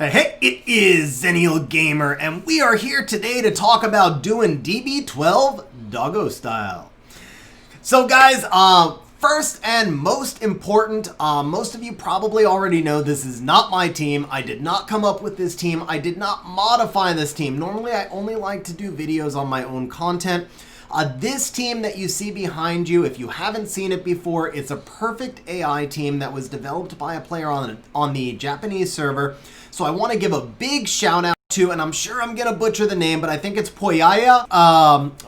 Hey, it is Zennial Gamer, and we are here today to talk about doing DB12 Doggo Style. So guys, first and most important, most of you probably already know this is not my team. I did not come up with this team. I did not modify this team. Normally, I only like to do videos on my own content. This team that you see behind you, if you haven't seen it before, it's a perfect AI team that was developed by a player on the Japanese server. So I want to give a big shout out to, and I'm sure I'm going to butcher the name, but I think it's Pyaya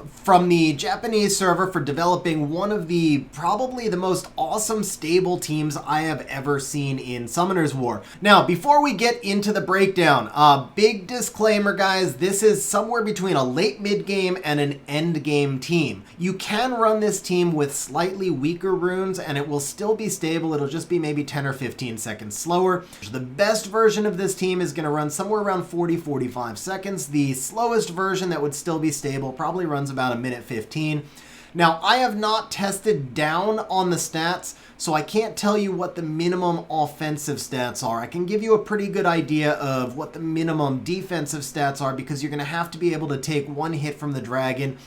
from the Japanese server for developing one of the probably the most awesome stable teams I have ever seen in Summoner's War. Now, before we get into the breakdown, big disclaimer, guys, this is somewhere between a late mid game and an end game team. You can run this team with slightly weaker runes and it will still be stable. It'll just be maybe 10 or 15 seconds slower. The best version of this team is going to run somewhere around 40-45 seconds. The slowest version that would still be stable probably runs about a minute 15. Now, I have not tested down on the stats, so I can't tell you what the minimum offensive stats are. I can give you a pretty good idea of what the minimum defensive stats are because you're going to have to be able to take one hit from the dragon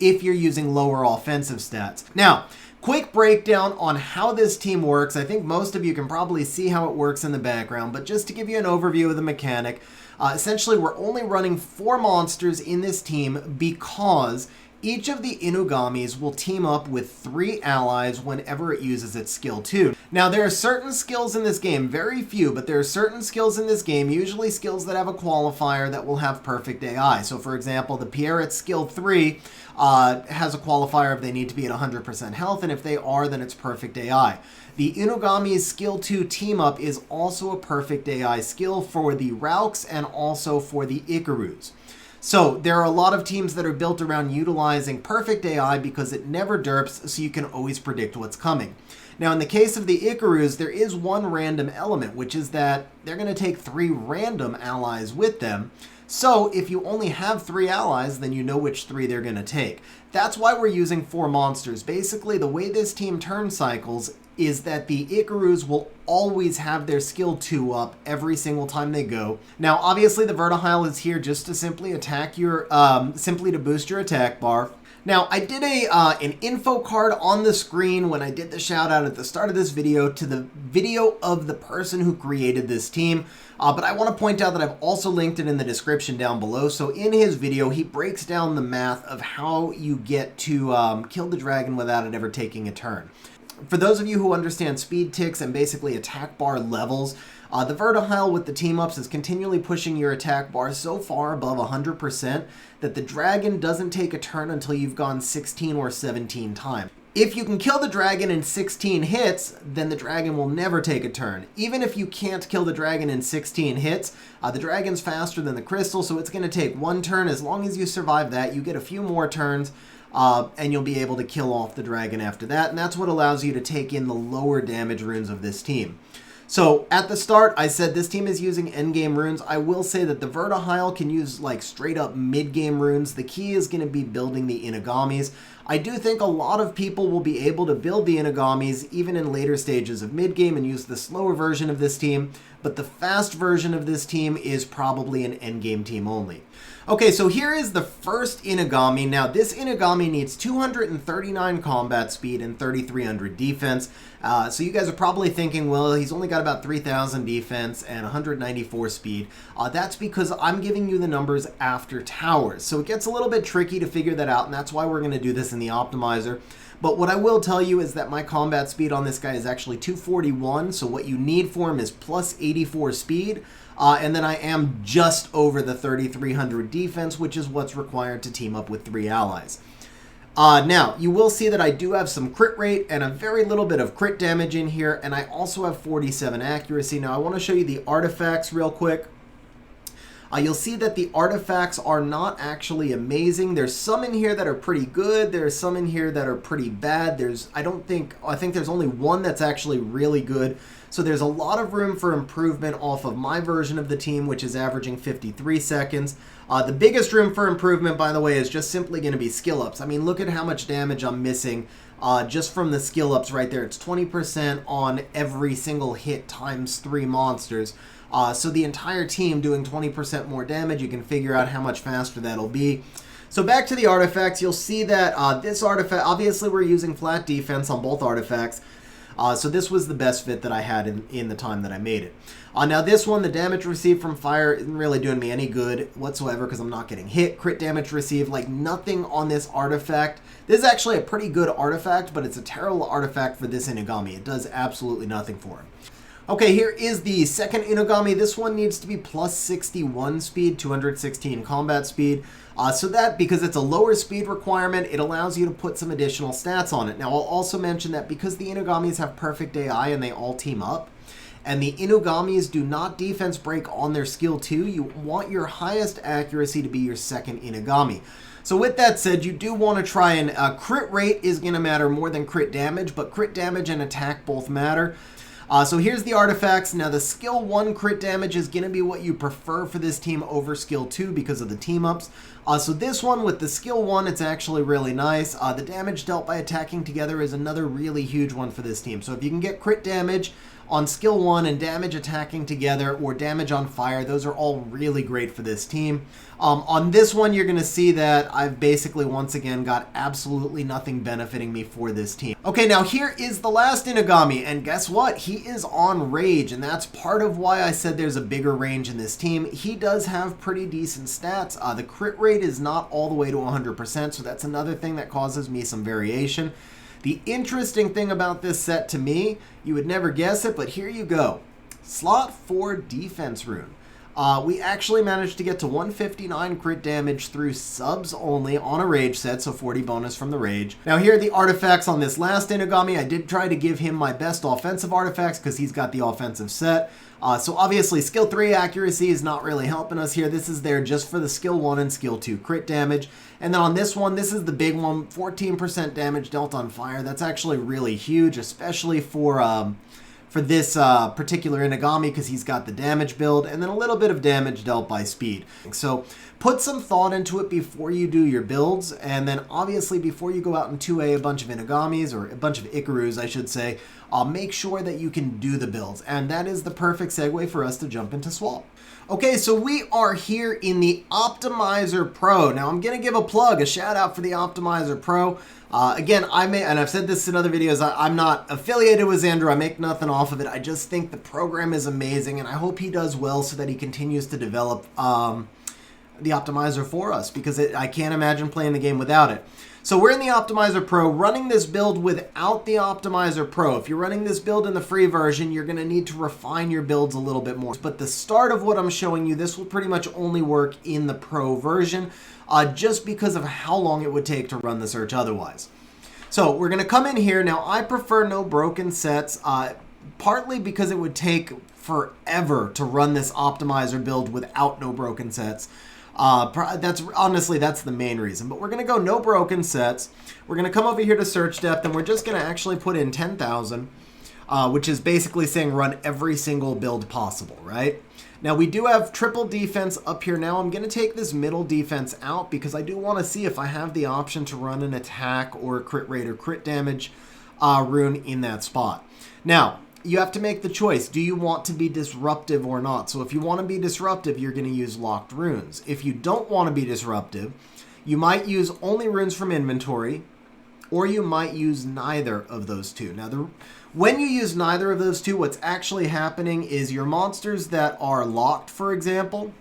if you're using lower offensive stats. Now, quick breakdown on how this team works. I think most of you can probably see how it works in the background, but just to give you an overview of the mechanic, essentially we're only running 4 monsters in this team because each of the Inugamis will team up with 3 allies whenever it uses its skill 2. Now, there are certain skills in this game, very few, but there are certain skills in this game, usually skills that have a qualifier that will have perfect AI. So, for example, the Pierret's skill 3 has a qualifier if they need to be at 100% health, and if they are, then it's perfect AI. The Inugami's skill 2 team up is also a perfect AI skill for the Rauks and also for the Icarus. So there are a lot of teams that are built around utilizing perfect AI because it never derps, so you can always predict what's coming. Now, in the case of the Icarus, there is one random element, which is that they're going to take 3 random allies with them. So if you only have 3 allies, then you know which 3 they're going to take. That's why we're using 4 monsters. Basically, the way this team turn cycles is that the Icarus will always have their skill 2 up every single time they go. Now, obviously, the Vertihile is here just to simply attack your, simply to boost your attack bar. Now, I did an info card on the screen when I did the shout out at the start of this video to the video of the person who created this team. But I want to point out that I've also linked it in the description down below. So in his video, he breaks down the math of how you get to kill the dragon without it ever taking a turn. For those of you who understand speed ticks and basically attack bar levels, the Vertihile with the team-ups is continually pushing your attack bar so far above 100% that the dragon doesn't take a turn until you've gone 16 or 17 times. If you can kill the dragon in 16 hits, then the dragon will never take a turn. Even if you can't kill the dragon in 16 hits, the dragon's faster than the crystal, so it's going to take 1 turn. As long as you survive that, you get a few more turns, and you'll be able to kill off the dragon after that, and that's what allows you to take in the lower damage runes of this team. So, at the start, I said this team is using endgame runes. I will say that the Vertihile can use, like, straight-up mid-game runes. The key is going to be building the Inugamis. I do think a lot of people will be able to build the Inugamis even in later stages of mid-game and use the slower version of this team, but the fast version of this team is probably an endgame team only. Okay, so here is the first Inugami. Now, this Inugami needs 239 combat speed and 3,300 defense. So you guys are probably thinking, well, he's only got about 3,000 defense and 194 speed. That's because I'm giving you the numbers after towers. So it gets a little bit tricky to figure that out, and that's why we're going to do this in the optimizer. But what I will tell you is that my combat speed on this guy is actually 241, so what you need for him is plus 84 speed. And then I am just over the 3,300 defense, which is what's required to team up with 3 allies. Now, you will see that I do have some crit rate and a very little bit of crit damage in here, and I also have 47 accuracy. Now, I want to show you the artifacts real quick. You'll see that the artifacts are not actually amazing. There's some in here that are pretty good. There's some in here that are pretty bad. I think there's only one that's actually really good. So there's a lot of room for improvement off of my version of the team, which is averaging 53 seconds. The biggest room for improvement, by the way, is just simply going to be skill ups. I mean, look at how much damage I'm missing just from the skill ups right there. It's 20% on every single hit times 3 monsters. So the entire team doing 20% more damage, you can figure out how much faster that'll be. So back to the artifacts, you'll see that this artifact, obviously we're using flat defense on both artifacts. So this was the best fit that I had in the time that I made it. Now this one, the damage received from fire isn't really doing me any good whatsoever because I'm not getting hit. Crit damage received, like nothing on this artifact. This is actually a pretty good artifact, but it's a terrible artifact for this Inugami. It does absolutely nothing for him. Okay, here is the second Inugami. This one needs to be plus 61 speed, 216 combat speed. So that, because it's a lower speed requirement, it allows you to put some additional stats on it. Now, I'll also mention that because the Inugamis have perfect AI and they all team up, and the Inugamis do not defense break on their skill 2, you want your highest accuracy to be your second Inugami. So with that said, you do want to try and crit rate is going to matter more than crit damage, but crit damage and attack both matter. So here's the artifacts. Now the skill 1 crit damage is going to be what you prefer for this team over skill 2 because of the team ups. So this one with the skill 1, it's actually really nice. The damage dealt by attacking together is another really huge one for this team. So if you can get crit damage on skill 1 and damage attacking together or damage on fire, those are all really great for this team. On this one, you're going to see that I've basically once again got absolutely nothing benefiting me for this team. Okay, now here is the last Inugami, and guess what? He is on rage, and that's part of why I said there's a bigger range in this team. He does have pretty decent stats. The crit rate is not all the way to 100%, so that's another thing that causes me some variation. The interesting thing about this set to me, you would never guess it, but here you go. Slot 4 defense rune. We actually managed to get to 159 crit damage through subs only on a rage set, so 40 bonus from the rage. Now here are the artifacts on this last Inugami. I did try to give him my best offensive artifacts because he's got the offensive set. So obviously skill 3 accuracy is not really helping us here. This is there just for the skill 1 and skill 2 crit damage. And then on this one, this is the big one, 14% damage dealt on fire. That's actually really huge, especially for this particular Inugami because he's got the damage build and then a little bit of damage dealt by speed. So put some thought into it before you do your builds, and then obviously before you go out and 2A a bunch of Inugamis, or a bunch of Ikarus I should say, make sure that you can do the builds. And that is the perfect segue for us to jump into SWOP. Okay, so we are here in the Optimizer Pro. Now I'm going to give a plug, a shout out for the Optimizer Pro. Again, and I've said this in other videos, I'm not affiliated with Xander, I make nothing off of it. I just think the program is amazing, and I hope he does well so that he continues to develop the Optimizer for us, because I can't imagine playing the game without it. So we're in the Optimizer Pro, running this build without the Optimizer Pro. If you're running this build in the free version, you're going to need to refine your builds a little bit more. But the start of what I'm showing you, this will pretty much only work in the Pro version, just because of how long it would take to run the search otherwise. So we're going to come in here. Now, I prefer no broken sets, partly because it would take forever to run this Optimizer build without no broken sets. That's the main reason, but we're going to go no broken sets. We're going to come over here to search depth, and we're just going to actually put in 10,000, which is basically saying run every single build possible, right? Now we do have triple defense up here. Now I'm going to take this middle defense out because I do want to see if I have the option to run an attack or a crit rate or crit damage rune in that spot. Now, you have to make the choice. Do you want to be disruptive or not? So if you want to be disruptive, you're going to use locked runes. If you don't want to be disruptive, you might use only runes from inventory, or you might use neither of those two. Now, when you use neither of those two, what's actually happening is your monsters that are locked, for example.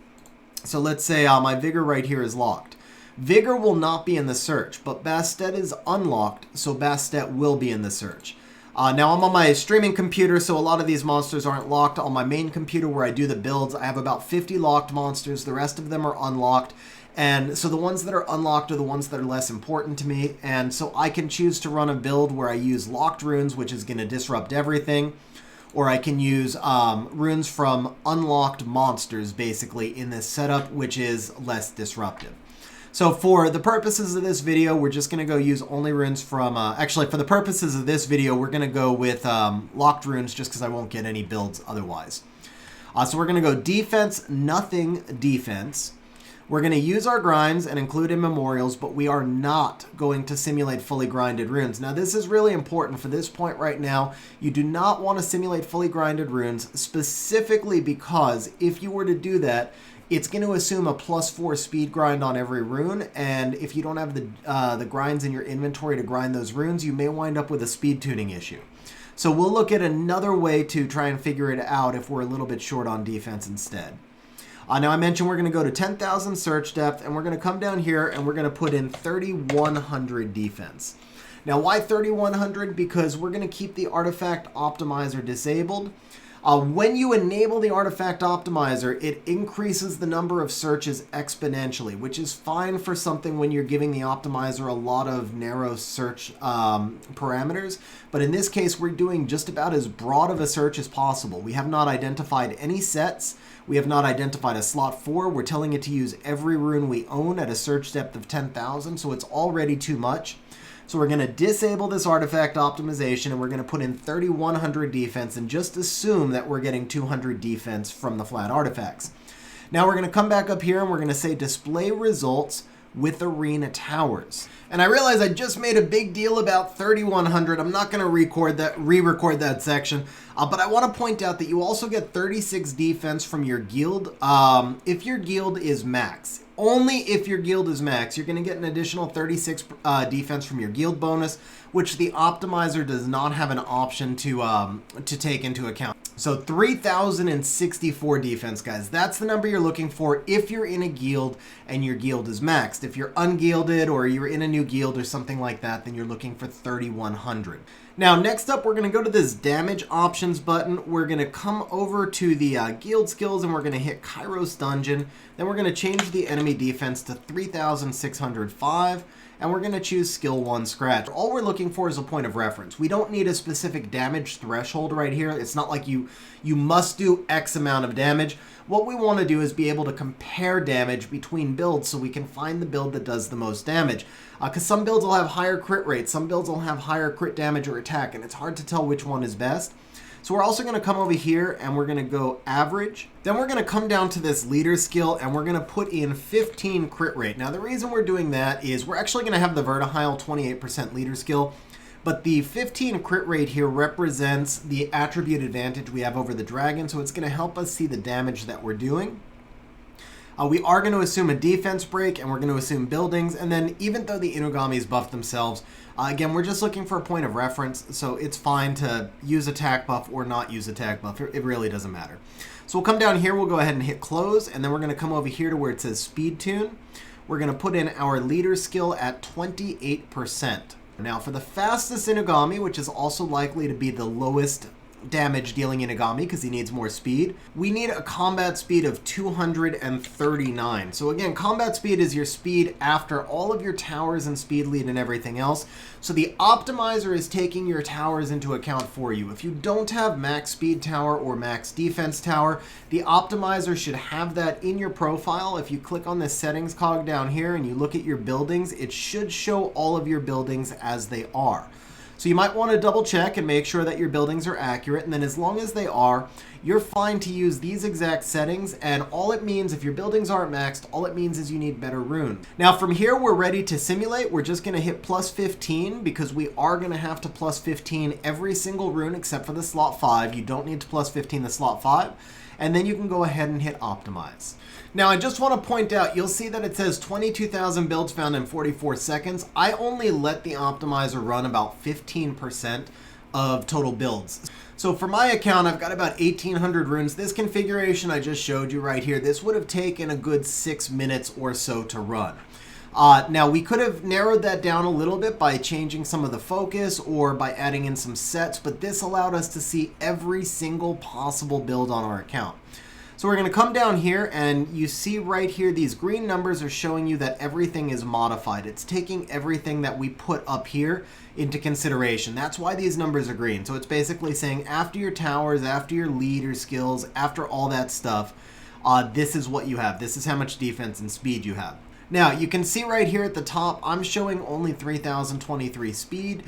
So let's say my Vigor right here is locked. Vigor will not be in the search, but Bastet is unlocked, so Bastet will be in the search. Now I'm on my streaming computer, so a lot of these monsters aren't locked. On my main computer where I do the builds, I have about 50 locked monsters. The rest of them are unlocked. And so the ones that are unlocked are the ones that are less important to me. And so I can choose to run a build where I use locked runes, which is going to disrupt everything. Or I can use runes from unlocked monsters, basically, in this setup, which is less disruptive. So for the purposes of this video, we're just going to go use only runes from... actually, for the purposes of this video, we're going to go with locked runes just because I won't get any builds otherwise. So we're going to go defense, nothing defense. We're going to use our grinds and include in memorials, but we are not going to simulate fully grinded runes. Now, this is really important for this point right now. You do not want to simulate fully grinded runes, specifically because if you were to do that, it's going to assume a +4 speed grind on every rune, and if you don't have the grinds in your inventory to grind those runes, you may wind up with a speed tuning issue. So we'll look at another way to try and figure it out if we're a little bit short on defense instead. Now I mentioned we're going to go to 10,000 search depth, and we're going to come down here and we're going to put in 3,100 defense. Now why 3,100? Because we're going to keep the artifact optimizer disabled. When you enable the artifact optimizer, it increases the number of searches exponentially, which is fine for something when you're giving the optimizer a lot of narrow search parameters. But in this case, we're doing just about as broad of a search as possible. We have not identified any sets. We have not identified a slot 4. We're telling it to use every rune we own at a search depth of 10,000, so it's already too much. So we're going to disable this artifact optimization, and we're going to put in 3,100 defense and just assume that we're getting 200 defense from the flat artifacts. Now we're going to come back up here and we're going to say display results with arena towers. And I realize I just made a big deal about 3,100. I'm not going to re-record that section, but I want to point out that you also get 36 defense from your guild if your guild is max. Only if your guild is max, you're going to get an additional 36 defense from your guild bonus, which the optimizer does not have an option to take into account. So 3,064 defense, guys. That's the number you're looking for if you're in a guild and your guild is maxed. If you're unguilded or you're in a new guild or something like that, then you're looking for 3,100. Now, next up, we're going to go to this damage options button. We're going to come over to the guild skills and we're going to hit Kairos Dungeon. Then we're going to change the enemy defense to 3,605. And we're going to choose skill 1 scratch. All we're looking for is a point of reference. We don't need a specific damage threshold right here. It's not like you must do X amount of damage. What we want to do is be able to compare damage between builds so we can find the build that does the most damage. Because some builds will have higher crit rates, some builds will have higher crit damage or attack, and it's hard to tell which one is best. So we're also going to come over here and we're going to go average. Then we're going to come down to this leader skill and we're going to put in 15 crit rate. Now the reason we're doing that is we're actually going to have the Vertihile 28% leader skill, but the 15 crit rate here represents the attribute advantage we have over the dragon, so it's going to help us see the damage that we're doing. We are going to assume a defense break, and we're going to assume buildings, and then even though the Inugamis buff themselves, again, we're just looking for a point of reference, so it's fine to use attack buff or not use attack buff. It really doesn't matter. So we'll come down here, we'll go ahead and hit close, and then we're going to come over here to where it says speed tune. We're going to put in our leader skill at 28%. Now for the fastest Inugami, which is also likely to be the lowest damage dealing Inugami because he needs more speed, we need a combat speed of 239. So again, combat speed is your speed after all of your towers and speed lead and everything else. So the optimizer is taking your towers into account for you. If you don't have max speed tower or max defense tower, the optimizer should have that in your profile. If you click on the settings cog down here and you look at your buildings, it should show all of your buildings as they are. So you might want to double check and make sure that your buildings are accurate, and then as long as they are, you're fine to use these exact settings, and all it means, if your buildings aren't maxed, all it means is you need better runes. Now from here, we're ready to simulate. We're just going to hit +15 because we are going to have to +15 every single rune except for the slot 5. You don't need to +15 the slot 5, and then you can go ahead and hit optimize. Now, I just want to point out, you'll see that it says 22,000 builds found in 44 seconds. I only let the optimizer run about 15% of total builds. So for my account, I've got about 1,800 runes. This configuration I just showed you right here, this would have taken a good 6 minutes or so to run. Now, we could have narrowed that down a little bit by changing some of the focus or by adding in some sets, but this allowed us to see every single possible build on our account. So we're going to come down here, and you see right here these green numbers are showing you that everything is modified. It's taking everything that we put up here into consideration. That's why these numbers are green. So it's basically saying after your towers, after your leader skills, after all that stuff, this is what you have. This is how much defense and speed you have. Now, you can see right here at the top, I'm showing only 3,023 speed.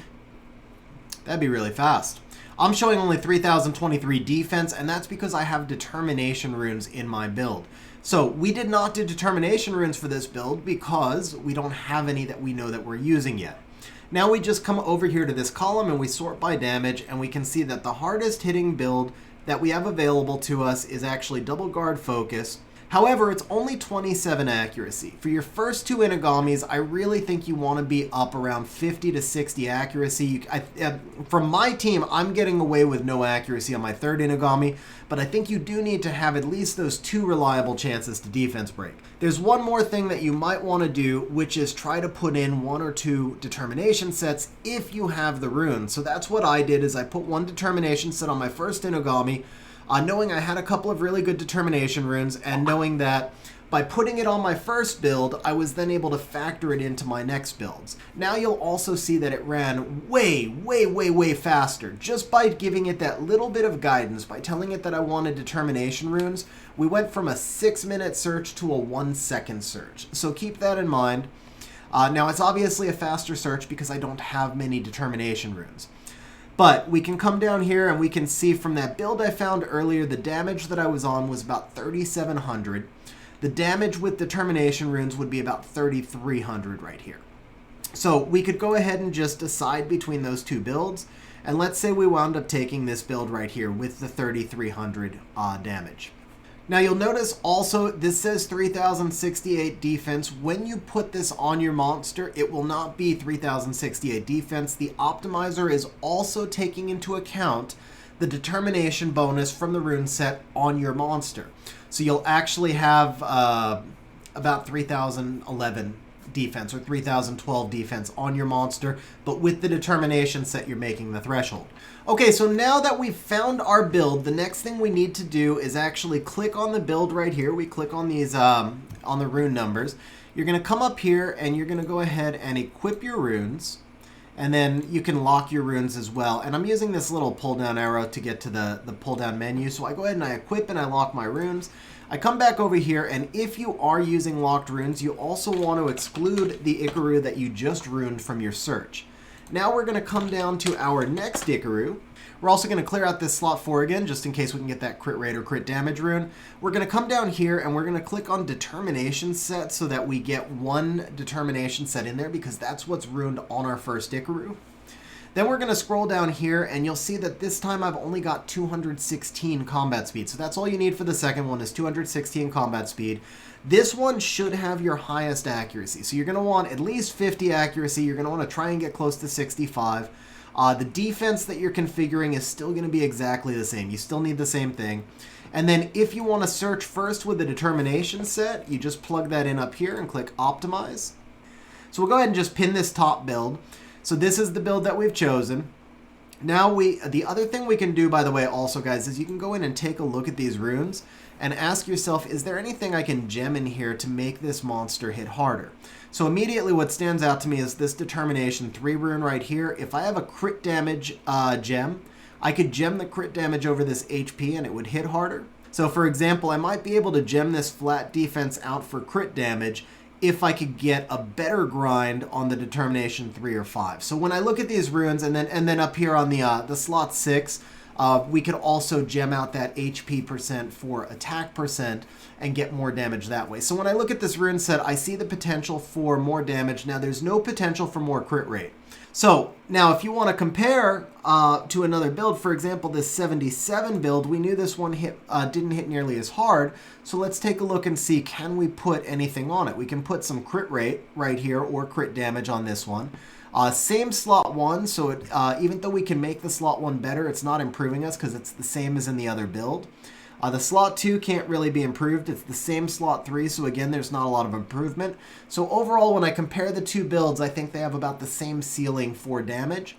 That'd be really fast. I'm showing only 3023 defense, and that's because I have determination runes in my build. So we did not do determination runes for this build because we don't have any that we know that we're using yet. Now we just come over here to this column and we sort by damage, and we can see that the hardest hitting build that we have available to us is actually double guard focus. However, it's only 27 accuracy. For your first two Inigamis, I really think you want to be up around 50 to 60 accuracy. From my team, I'm getting away with no accuracy on my third Inigami, but I think you do need to have at least those two reliable chances to defense break. There's one more thing that you might want to do, which is try to put in one or two determination sets if you have the runes. So that's what I did, is I put one determination set on my first Inigami, knowing I had a couple of really good determination runes, and knowing that by putting it on my first build, I was then able to factor it into my next builds. Now you'll also see that it ran way faster. Just by giving it that little bit of guidance, by telling it that I wanted determination runes, we went from a 6-minute search to a 1-second search. So keep that in mind. Now it's obviously a faster search because I don't have many determination runes. But we can come down here and we can see from that build I found earlier, the damage that I was on was about 3,700. The damage with determination runes would be about 3,300 right here. So we could go ahead and just decide between those two builds. And let's say we wound up taking this build right here with the 3,300 damage. Now you'll notice also this says 3,068 defense. When you put this on your monster, it will not be 3,068 defense. The optimizer is also taking into account the determination bonus from the rune set on your monster. So you'll actually have about 3,011 defense or 3,012 defense on your monster, but with the determination set, you're making the threshold. Okay, so now that we've found our build, the next thing we need to do is actually click on the build right here. We click on these, on the rune numbers. You're going to come up here and you're going to go ahead and equip your runes. And then you can lock your runes as well. And I'm using this little pull down arrow to get to the pull down menu. So I go ahead and I equip and I lock my runes. I come back over here, and if you are using locked runes, you also want to exclude the Icaru that you just runed from your search. Now we're going to come down to our next Icaru. We're also going to clear out this slot 4 again, just in case we can get that crit rate or crit damage rune. We're going to come down here, and we're going to click on determination set so that we get one determination set in there, because that's what's runed on our first Icaru. Then we're going to scroll down here, and you'll see that this time I've only got 216 combat speed. So that's all you need for the second one, is 216 combat speed. This one should have your highest accuracy. So you're going to want at least 50 accuracy. You're going to want to try and get close to 65. The defense that you're configuring is still going to be exactly the same. You still need the same thing. And then if you want to search first with the determination set, you just plug that in up here and click optimize. So we'll go ahead and just pin this top build. So this is the build that we've chosen. Now the other thing we can do, by the way, also guys, is you can go in and take a look at these runes and ask yourself, is there anything I can gem in here to make this monster hit harder? So immediately what stands out to me is this determination 3 rune right here. If I have a crit damage gem, I could gem the crit damage over this HP and it would hit harder. So for example, I might be able to gem this flat defense out for crit damage if I could get a better grind on the determination 3 or 5. So when I look at these runes, and then up here on the slot 6, we could also gem out that HP percent for attack percent and get more damage that way. So when I look at this rune set, I see the potential for more damage. Now there's no potential for more crit rate. So now if you want to compare to another build, for example, this 77 build, we knew this one didn't hit nearly as hard. So let's take a look and see, can we put anything on it? We can put some crit rate right here or crit damage on this one. Same slot 1, so even though we can make the slot 1 better, it's not improving us because it's the same as in the other build. The slot 2 can't really be improved. It's the same slot 3, so again, there's not a lot of improvement. So overall, when I compare the two builds, I think they have about the same ceiling for damage.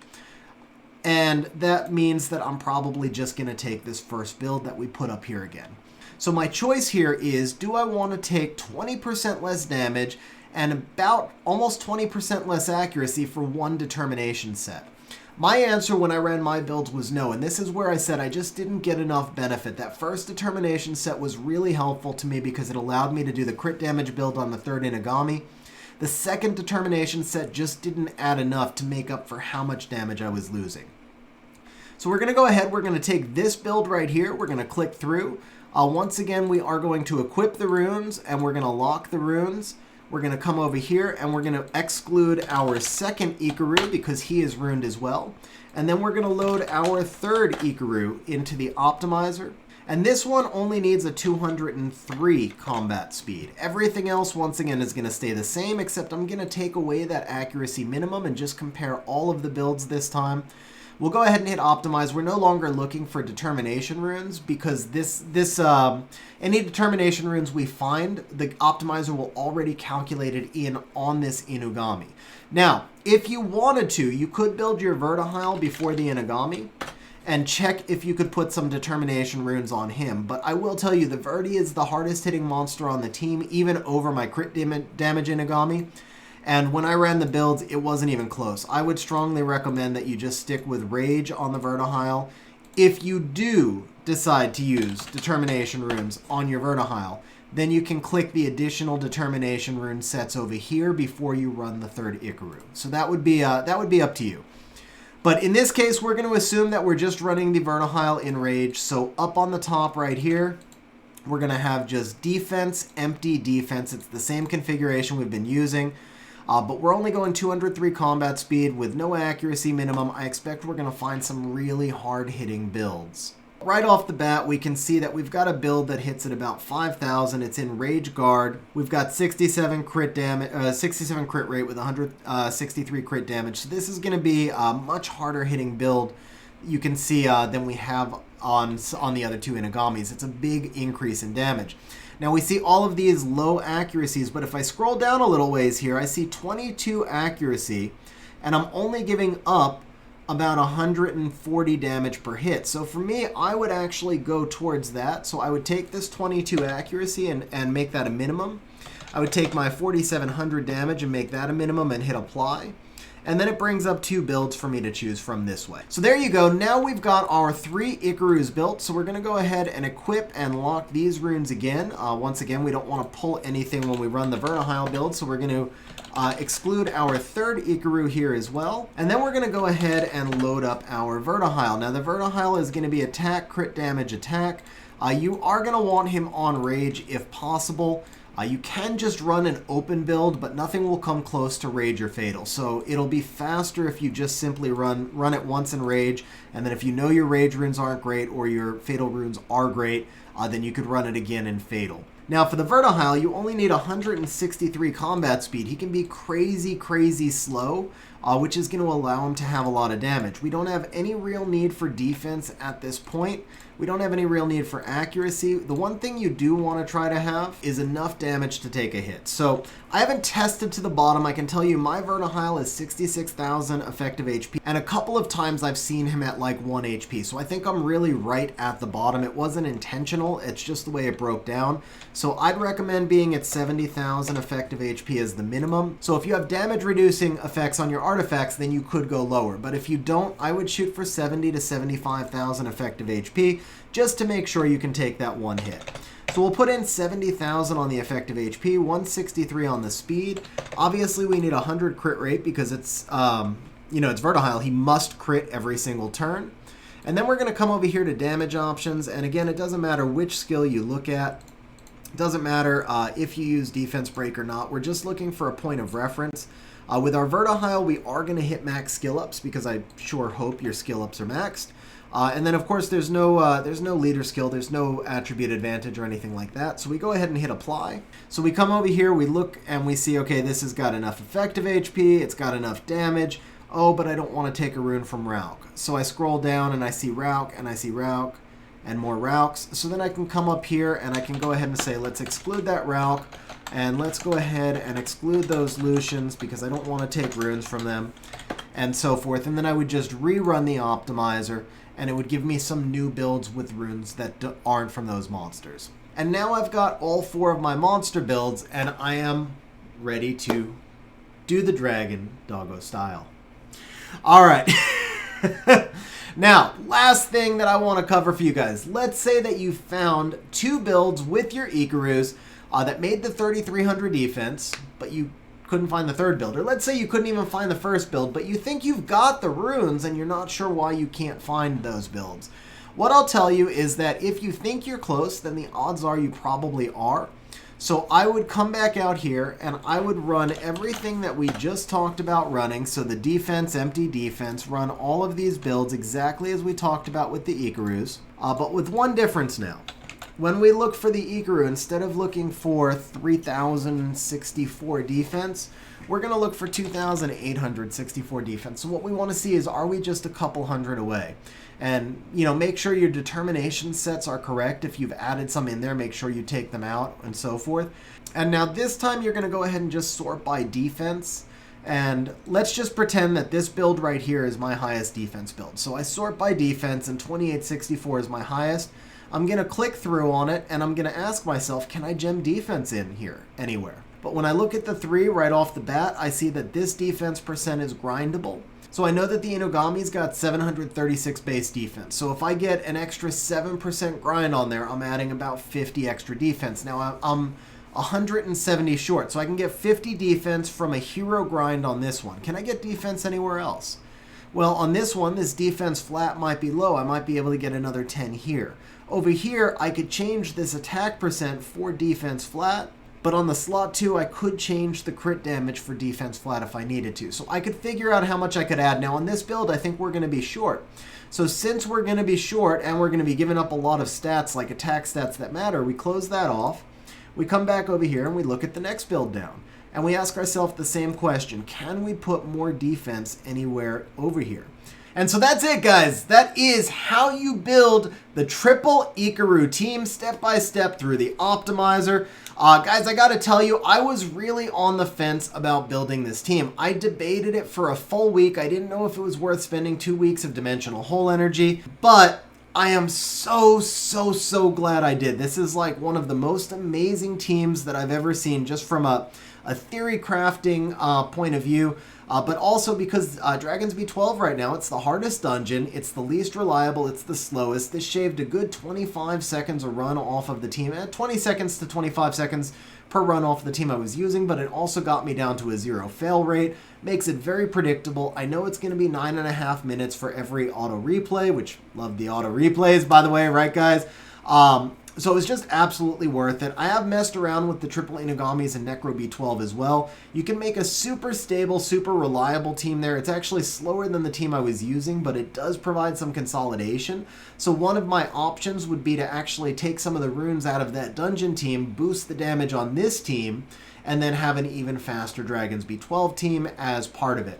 And that means that I'm probably just going to take this first build that we put up here again. So my choice here is, do I want to take 20% less damage and about almost 20% less accuracy for one determination set? My answer when I ran my builds was no, and this is where I said I just didn't get enough benefit. That first determination set was really helpful to me because it allowed me to do the crit damage build on the third Inigami. The second determination set just didn't add enough to make up for how much damage I was losing. So we're going to go ahead, we're going to take this build right here, we're going to click through. Once again, we are going to equip the runes, and we're going to lock the runes. We're going to come over here, and we're going to exclude our second Icaru because he is ruined as well. And then we're going to load our third Icaru into the optimizer. And this one only needs a 203 combat speed. Everything else, once again, is going to stay the same, except I'm going to take away that accuracy minimum and just compare all of the builds this time. We'll go ahead and hit optimize. We're no longer looking for determination runes because any determination runes we find, the optimizer will already calculate it in on this Inugami. Now, if you wanted to, you could build your Vertihile before the Inugami and check if you could put some determination runes on him. But I will tell you, the Verti is the hardest hitting monster on the team, even over my crit damage Inugami. And when I ran the builds, it wasn't even close. I would strongly recommend that you just stick with Rage on the Vertihile. If you do decide to use Determination runes on your Vertihile, then you can click the additional Determination rune sets over here before you run the third Icaru. So that would be up to you. But in this case, we're going to assume that we're just running the Vertihile in Rage. So up on the top right here, we're going to have just defense, empty defense. It's the same configuration we've been using. But we're only going 203 combat speed with no accuracy minimum. I expect we're going to find some really hard-hitting builds. Right off the bat, we can see that we've got a build that hits at about 5,000. It's in Rage Guard. We've got 67 crit damage, 67 crit rate with 163 crit damage. So this is going to be a much harder-hitting build. You can see than we have on the other two Inugamis. It's a big increase in damage. Now we see all of these low accuracies, but if I scroll down a little ways here, I see 22 accuracy, and I'm only giving up about 140 damage per hit. So for me, I would actually go towards that. So I would take this 22 accuracy and make that a minimum. I would take my 4,700 damage and make that a minimum and hit apply. And then it brings up two builds for me to choose from this way. So there you go. Now we've got our 3 Icarus built. So we're going to go ahead and equip and lock these runes again. Once again, we don't want to pull anything when we run the Vertihile build. So we're going to exclude our third Icaru here as well. And then we're going to go ahead and load up our Vertihile. Now the Vertihile is going to be attack, crit damage, attack. You are going to want him on Rage if possible. You can just run an open build, but nothing will come close to Rage or Fatal. So it'll be faster if you just simply run it once in Rage, and then if you know your Rage runes aren't great or your Fatal runes are great, then you could run it again in Fatal. Now for the Vertihile, you only need 163 combat speed. He can be crazy, crazy slow, which is going to allow him to have a lot of damage. We don't have any real need for defense at this point. We don't have any real need for accuracy. The one thing you do want to try to have is enough damage to take a hit. So I haven't tested to the bottom. I can tell you my Vertihile is 66,000 effective HP, and a couple of times I've seen him at like 1 HP. So I think I'm really right at the bottom. It wasn't intentional. It's just the way it broke down. So I'd recommend being at 70,000 effective HP as the minimum. So if you have damage reducing effects on your artifacts, then you could go lower. But if you don't, I would shoot for 70 to 75,000 effective HP just to make sure you can take that one hit. So we'll put in 70,000 on the effective HP, 163 on the speed. Obviously we need 100 crit rate because it's, it's Vertihile. He must crit every single turn. And then we're going to come over here to damage options. And again, it doesn't matter which skill you look at. It doesn't matter if you use defense break or not. We're just looking for a point of reference. With our Vertihile, we are going to hit max skill ups because I sure hope your skill ups are maxed. And then, of course, there's no leader skill. There's no attribute advantage or anything like that. So we go ahead and hit apply. So we come over here, we look, and we see, okay, this has got enough effective HP. It's got enough damage. Oh, but I don't want to take a rune from Rauk. So I scroll down, and I see Rauk, and I see Rauk, and more Rauks. So then I can come up here, and I can go ahead and say, let's exclude that Rauk, and let's go ahead and exclude those Lucians because I don't want to take runes from them, and so forth. And then I would just rerun the optimizer, and it would give me some new builds with runes that aren't from those monsters. And now I've got all 4 of my monster builds, and I am ready to do the dragon doggo style. All right. Now, last thing that I want to cover for you guys. Let's say that you found 2 builds with your Icarus that made the 3,300 defense, but you couldn't find the third build, or let's say you couldn't even find the first build, but you think you've got the runes and you're not sure why you can't find those builds. What I'll tell you is that if you think you're close, then the odds are you probably are. So I would come back out here and I would run everything that we just talked about running. So the defense, empty defense, run all of these builds exactly as we talked about with the Icarus, but with one difference now. When we look for the Ikaru, instead of looking for 3,064 defense, we're going to look for 2,864 defense. So what we want to see is, are we just a couple hundred away? And, you know, make sure your determination sets are correct. If you've added some in there, make sure you take them out and so forth. And now this time you're going to go ahead and just sort by defense. And let's just pretend that this build right here is my highest defense build. So I sort by defense and 2864 is my highest. I'm going to click through on it and I'm going to ask myself, can I gem defense in here anywhere? But when I look at the 3 right off the bat, I see that this defense percent is grindable. So I know that the Inugami's got 736 base defense. So if I get an extra 7% grind on there, I'm adding about 50 extra defense. Now I'm 170 short, so I can get 50 defense from a hero grind on this one. Can I get defense anywhere else? Well, on this one, this defense flat might be low. I might be able to get another 10 here. Over here, I could change this attack percent for defense flat, but on the slot 2, I could change the crit damage for defense flat if I needed to. So I could figure out how much I could add. Now on this build, I think we're going to be short. So since we're going to be short and we're going to be giving up a lot of stats like attack stats that matter, we close that off. We come back over here and we look at the next build down. And we ask ourselves the same question. Can we put more defense anywhere over here? And so that's it, guys. That is how you build the Triple Icaru team step by step through the optimizer. Guys, I gotta tell you, I was really on the fence about building this team. I debated it for a full week. I didn't know if it was worth spending 2 weeks of dimensional hole energy, but I am so glad I did. This is like one of the most amazing teams that I've ever seen, just from a theory crafting point of view. But also because Dragons B12 right now, it's the hardest dungeon, it's the least reliable, it's the slowest. This shaved a good 25 seconds a run off of the team, 20 seconds to 25 seconds per run off the team I was using, but it also got me down to a 0 fail rate, makes it very predictable. I know it's going to be 9.5 minutes for every auto replay, which love the auto replays, by the way, right guys? So it was just absolutely worth it. I have messed around with the Triple Inugamis and Necro B12 as well. You can make a super stable, super reliable team there. It's actually slower than the team I was using, but it does provide some consolidation. So one of my options would be to actually take some of the runes out of that dungeon team, boost the damage on this team, and then have an even faster Dragons B12 team as part of it.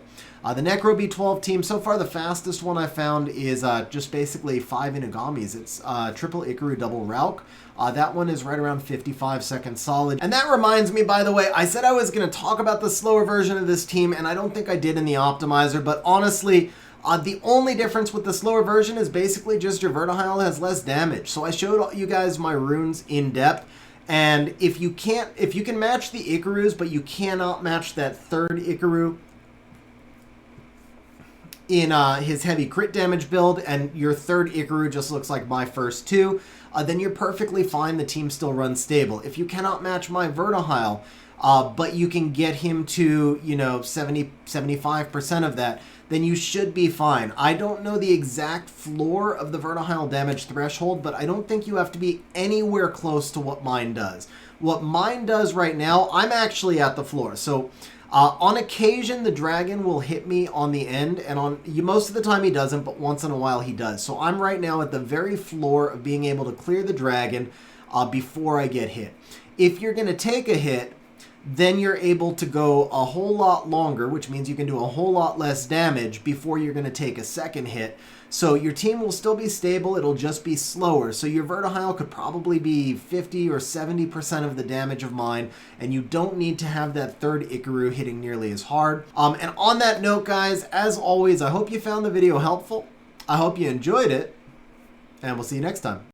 The Necro B12 team, so far the fastest one I found is just basically 5 Inugamis. It's Triple Icaru Double Rauk. That one is right around 55 seconds solid. And that reminds me, by the way, I said I was going to talk about the slower version of this team, and I don't think I did in the optimizer, but honestly, the only difference with the slower version is basically just your Vertihile has less damage. So I showed you guys my runes in depth. And if you can match the Icarus, but you cannot match that third Icaru in his heavy crit damage build, and your third Icaru just looks like my first 2, then you're perfectly fine. The team still runs stable. If you cannot match my Vertihile, but you can get him to, 70-75% of that, then you should be fine. I don't know the exact floor of the Vertihile damage threshold, but I don't think you have to be anywhere close to what mine does. What mine does right now, I'm actually at the floor. So on occasion, the dragon will hit me on the end, and most of the time he doesn't, but once in a while he does. So I'm right now at the very floor of being able to clear the dragon before I get hit. If you're going to take a hit, then you're able to go a whole lot longer, which means you can do a whole lot less damage before you're going to take a second hit. So your team will still be stable, it'll just be slower. So your Vertihile could probably be 50 or 70% of the damage of mine, and you don't need to have that third Icaru hitting nearly as hard. And on that note, guys, as always, I hope you found the video helpful. I hope you enjoyed it, and we'll see you next time.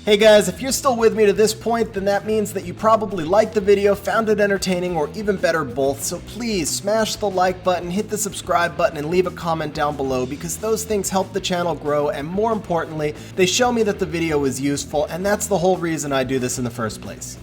Hey guys, if you're still with me to this point, then that means that you probably liked the video, found it entertaining, or even better, both. So please smash the like button, hit the subscribe button, and leave a comment down below, because those things help the channel grow, and more importantly, they show me that the video is useful, and that's the whole reason I do this in the first place.